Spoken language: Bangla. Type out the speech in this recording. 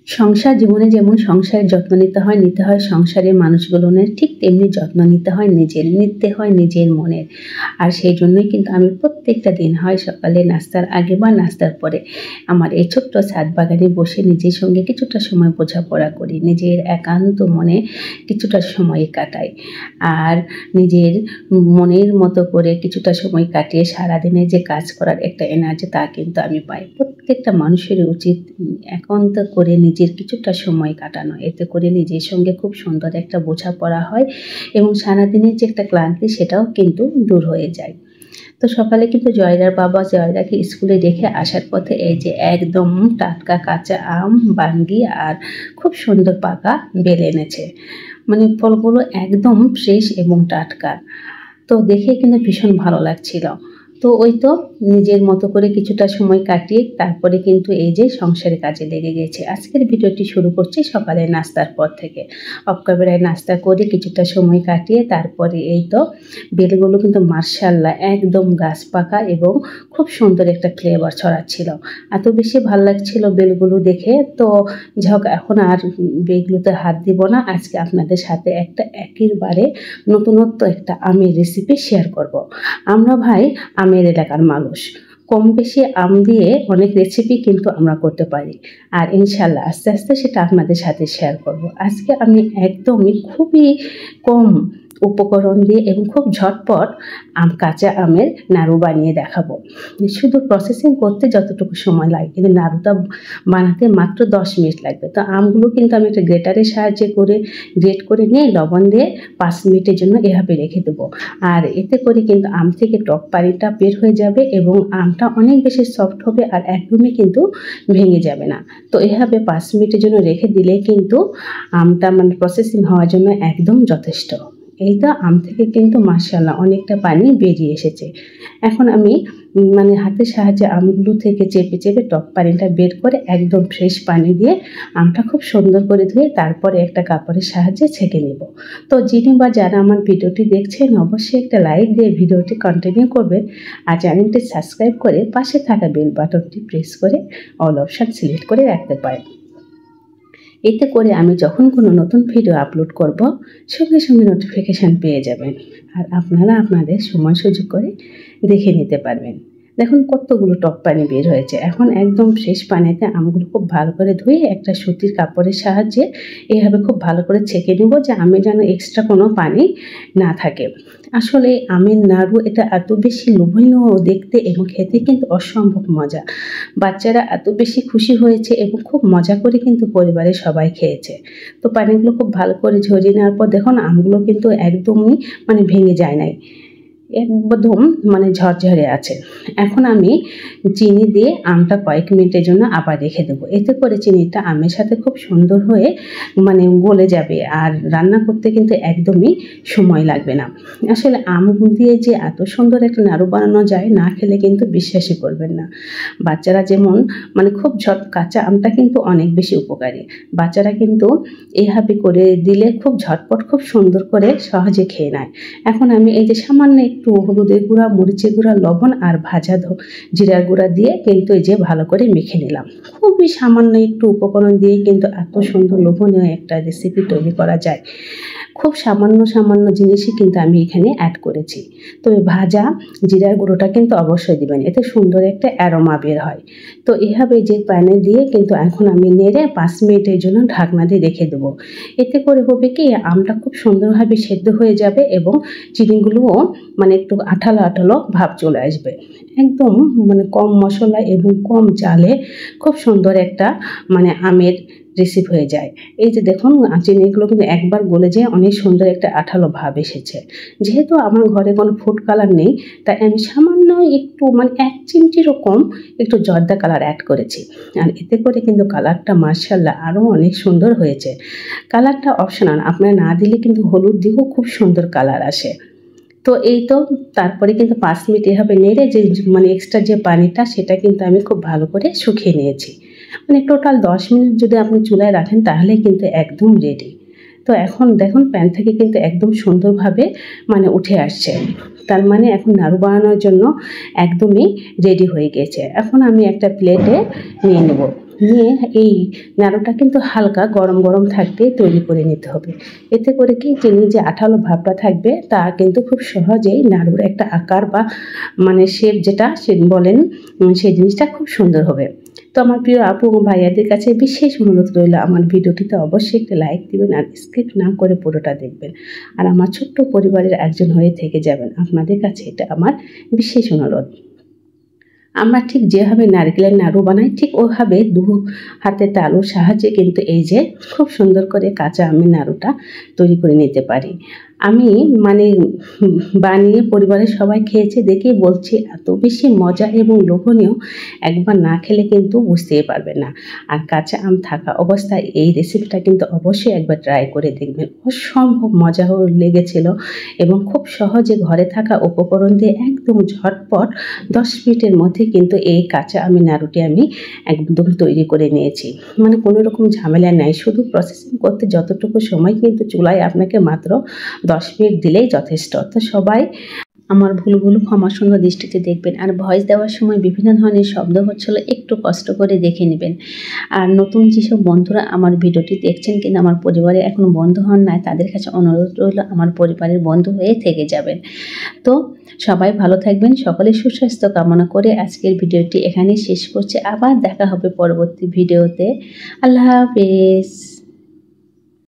সংসার জীবনে যেমন সংসারের যত্ন নিতে হয় সংসারের মানুষগুলোনের, ঠিক তেমনি যত্ন নিতে হয় নিজের মনের। আর সেই জন্যই কিন্তু আমি প্রত্যেকটা দিন হয় সকালে নাস্তার আগে বা নাস্তার পরে আমার এই ছোট্ট ছাদ বাগানে বসে নিজের সঙ্গে কিছুটা সময় বোঝাপড়া করি, নিজের একান্ত মনে কিছুটা সময় কাটাই। আর নিজের মনের মতো করে কিছুটা সময় কাটিয়ে সারাদিনে যে কাজ করার একটা এনার্জি তা কিন্তু আমি পাই। প্রত্যেকটা মানুষেরই উচিত একান্ত করে নিজের কিছুটা সময় কাটানো, এতে করে নিজের সঙ্গে খুব সুন্দর একটা বোঝাপড়া হয় এবং সারাদিনের যে একটা ক্লান্তি সেটাও কিন্তু দূর হয়ে যায়। তো সকালে কিন্তু জয়রার বাবা জয়রাকে স্কুলে রেখে আসার পথে এই যে একদম টাটকা কাঁচা আম, বাঙ্গি আর খুব সুন্দর পাকা বেল এনেছে। মানে ফলগুলো একদম ফ্রেশ এবং টাটকা। তো দেখে কিন্তু ভীষণ ভালো লাগছিল। তো ওই তো নিজের মতো করে কিছুটা সময় কাটিয়ে তারপরে কিন্তু এই যে সংসারের কাজে লেগে গেছে। আজকের ভিডিওটি শুরু করছি সকালে নাস্তার পর থেকে। অফ ক্যামেরায় নাস্তা করে কিছুটা সময় কাটিয়ে তারপরে এই তো বেলগুলো কিন্তু মাশাআল্লাহ একদম গাছ পাকা এবং খুব সুন্দর একটা ফ্লেভার ছড়াচ্ছিল। এত বেশি ভালো লাগছিল বেলগুলো দেখে। তো যাই এখন আর বেলগুলোতে হাত দিব না। আজকে আপনাদের সাথে একটা একেবারে নতুনত্ব একটা আমের রেসিপি শেয়ার করব। আমরা ভাই আমের এলাকার মানুষ, কম বেশি আম দিয়ে অনেক রেসিপি কিন্তু আমরা করতে পারি। আর ইনশাল্লাহ আস্তে আস্তে সেটা আপনাদের সাথে শেয়ার করব। আজকে আমি একদমই খুবই কম উপকরণ দিয়ে এবং খুব ঝটপট কাঁচা আমের নাড়ু বানিয়ে দেখাবো। শুধু প্রসেসিং করতে যতটুকু সময় লাগে কিন্তু নাড়ুটা বানাতে মাত্র 10 মিনিট লাগবে। তো আমগুলো কিন্তু আমি একটা গ্রেটারের সাহায্যে গ্রেট করে নিয়ে লবণ দিয়ে 5 মিনিটের জন্য এভাবে রেখে দেবো। আর এতে করে কিন্তু আম থেকে টক পানিটা বের হয়ে যাবে এবং আমটা অনেক বেশি সফট হবে আর একদমই কিন্তু ভেঙে যাবে না। তো এভাবে 5 মিনিটের জন্য রেখে দিলে কিন্তু আমটা প্রসেসিং হওয়ার জন্য একদম যথেষ্ট। এইটা আম থেকে কিন্তু মাশাআল্লাহ অনেকটা পানি বেরিয়ে এসেছে। এখন আমি হাতের সাহায্যে আমগুলো থেকে চেপে চেপে টক পানিটা বের করে একদম ফ্রেশ পানি দিয়ে আমটা খুব সুন্দর করে ধুয়ে তারপরে একটা কাপড়ের সাহায্যে ছেঁকে নেব। তো যিনি বা যারা আমার ভিডিওটি দেখছেন অবশ্যই একটা লাইক দিয়ে ভিডিওটি কন্টিনিউ করবেন আর চ্যানেলটি সাবস্ক্রাইব করে পাশে থাকা বেল বাটনটি প্রেস করে অল অপশান সিলেক্ট করে রাখতে পারেন। এতে করে আমি যখন কোনো নতুন ভিডিও আপলোড করব সঙ্গে সঙ্গে নোটিফিকেশান পেয়ে যাবেন আর আপনারা আপনাদের সময় সুযোগ করে দেখে নিতে পারবেন। দেখুন কতগুলো টক পানি বের হয়েছে। এখন একদম শেষ পানিতে আমগুলো খুব ভালো করে ধুয়ে একটা সুতির কাপড়ের সাহায্যে এভাবে খুব ভালো করে ছেঁকে নেব যে আমে যেন এক্সট্রা কোনো পানি না থাকে। আসলে আমের নাড়ু এটা এত বেশি লোভনীয় দেখতে এবং খেতে কিন্তু অসম্ভব মজা। বাচ্চারা এত বেশি খুশি হয়েছে এবং খুব মজা করে কিন্তু পরিবারের সবাই খেয়েছে। তো পানিগুলো খুব ভালো করে ঝরিয়ে নেওয়ার পর দেখুন আমগুলো কিন্তু একদমই ভেঙে যায় নাই, একদম ঝরঝরে আছে। এখন আমি চিনি দিয়ে আমটা কয়েক মিনিটের জন্য আবার রেখে দেবো। এতে করে চিনিটা আমের সাথে খুব সুন্দর হয়ে গলে যাবে আর রান্না করতে কিন্তু একদমই সময় লাগবে না। আসলে আম দিয়ে যে এত সুন্দর একটা নাড়ু বানানো যায় না খেলে কিন্তু বিশ্বাসই করবেন না। বাচ্চারা যেমন খুব কাঁচা আমটা কিন্তু অনেক বেশি উপকারী। বাচ্চারা কিন্তু এইভাবে করে দিলে খুব ঝটপট খুব সুন্দর করে সহজে খেয়ে নেয়। এখন আমি এই যে সামান্য একটু হলুদের গুঁড়া, মরিচের গুঁড়া, লবণ আর ভাজা জিরার গুঁড়া দিয়ে কিন্তু এই যে ভালো করে মেখে নিলাম। খুবই সামান্য একটু উপকরণ দিয়ে কিন্তু এত সুন্দর লোভনীয় একটা রেসিপি তৈরি করা যায়। খুব সামান্য জিনিসই কিন্তু আমি এখানে অ্যাড করেছি। তবে ভাজা জিরার গুঁড়োটা কিন্তু অবশ্যই দিবেন, এতে সুন্দর একটা অ্যারোমা বের হয়। তো এভাবে যে প্যানে দিয়ে কিন্তু এখন আমি নেড়ে 5 মিনিটের জন্য ঢাকনা দিয়ে রেখে দেবো। এতে করে হবে কি আমটা খুব সুন্দরভাবে সেদ্ধ হয়ে যাবে এবং চিনিগুলোও একটু আঠালো আঠালো ভাব চলে আসবে। একদম কম মশলা এবং কম চালে খুব সুন্দর একটা আমের রেসিপি হয়ে যায়। এই যে দেখুন চিনিগুলো কিন্তু একবার গলে যায়, অনেক সুন্দর একটা আঠালো ভাব এসেছে। যেহেতু আমার ঘরে কোনো ফুড কালার নেই তাই আমি সামান্য একটু 1 চিমটির কম একটু জর্দা কালার অ্যাড করেছি। আর এতে করে কিন্তু কালারটা মাশাআল্লাহ আরও অনেক সুন্দর হয়েছে। কালারটা অপশনাল, আপনারা না দিলে কিন্তু হলুদ দিয়েও খুব সুন্দর কালার আসে। তো এই তো তারপরে কিন্তু 5 মিনিট এভাবে নেড়ে যে এক্সট্রা যে পানিটা সেটা কিন্তু আমি খুব ভালো করে শুকিয়ে নিয়েছি। টোটাল 10 মিনিট যদি আপনি চুলায় রাখেন তাহলে কিন্তু একদম রেডি। তো এখন দেখুন প্যান থেকে কিন্তু একদম সুন্দরভাবে উঠে আসছে। তার এখন নাড়ু বানানোর জন্য একদমই রেডি হয়ে গেছে। এখন আমি একটা প্লেটে নিয়ে নেব। নিয়ে এই নাড়ুটা কিন্তু হালকা গরম গরম থাকতে তৈরি করে নিতে হবে। এতে করে কি যে যে আঠালো ভাবটা থাকবে তা কিন্তু খুব সহজেই নাড়ুর একটা আকার বা মানে শেপ যেটা সে বলেন সেই জিনিসটা খুব সুন্দর হবে। তো আমার প্রিয় আপু ও ভাইয়াদের কাছে বিশেষ অনুরোধ রইল, আমার ভিডিওটিতে অবশ্যই একটা লাইক দিবেন আর স্কিপ না করে পুরোটা দেখবেন, আর আমার ছোট্ট পরিবারের একজন হয়ে থেকে যাবেন। আপনাদের কাছে এটা আমার বিশেষ অনুরোধ। আমরা ঠিক যেভাবে নারকেলের নাড়ু বানাই ঠিক ওইভাবে দু হাতের তালুর সাহায্যে কিন্তু এই যে খুব সুন্দর করে কাঁচা আমের নাড়ুটা তৈরি করে নিতে পারি। আমি মানে বানিয়ে পরিবারের সবাই খেয়েছে দেখেই বলছি এত বেশি মজা এবং লোভনীয়, একবার না খেলে কিন্তু বুঝতেই পারবেন না। আর কাঁচা আম থাকা অবস্থায় এই রেসিপিটা কিন্তু অবশ্যই একবার ট্রাই করে দেখবেন, অসম্ভব মজা লেগেছিল এবং খুব সহজে ঘরে থাকা উপকরণ দিয়ে একদম ঝটপট 10 মিনিটের মধ্যে কিন্তু এই কাঁচা আমের নাড়ুটি আমি একদম তৈরি করে নিয়েছি। মানে কোনো রকম ঝামেলা নাই, শুধু প্রসেসিং করতে যতটুকু সময় কিন্তু চুলায় আপনাকে মাত্র 10 মিনিট দিলেই যথেষ্ট। তো সবাই আমার ভুলগুলো ক্ষমাসুন্দর দৃষ্টিতে দেখবেন, আর ভয়েস দেওয়ার সময় বিভিন্ন ধরনের শব্দ হচ্ছিল একটু কষ্ট করে দেখে নেবেন। আর নতুন যেসব বন্ধুরা আমার ভিডিওটি দেখছেন কিন্তু আমার পরিবারে এখনো বন্ধু হন নাই, তাদের কাছে অনুরোধ রইল আমার পরিবারের বন্ধু হয়ে থেকে যাবেন। তো সবাই ভালো থাকবেন, সকলে সুস্বাস্থ্য কামনা করে আজকের ভিডিওটি এখানেই শেষ করছি। আবার দেখা হবে পরবর্তী ভিডিওতে। আল্লাহ হাফেজ।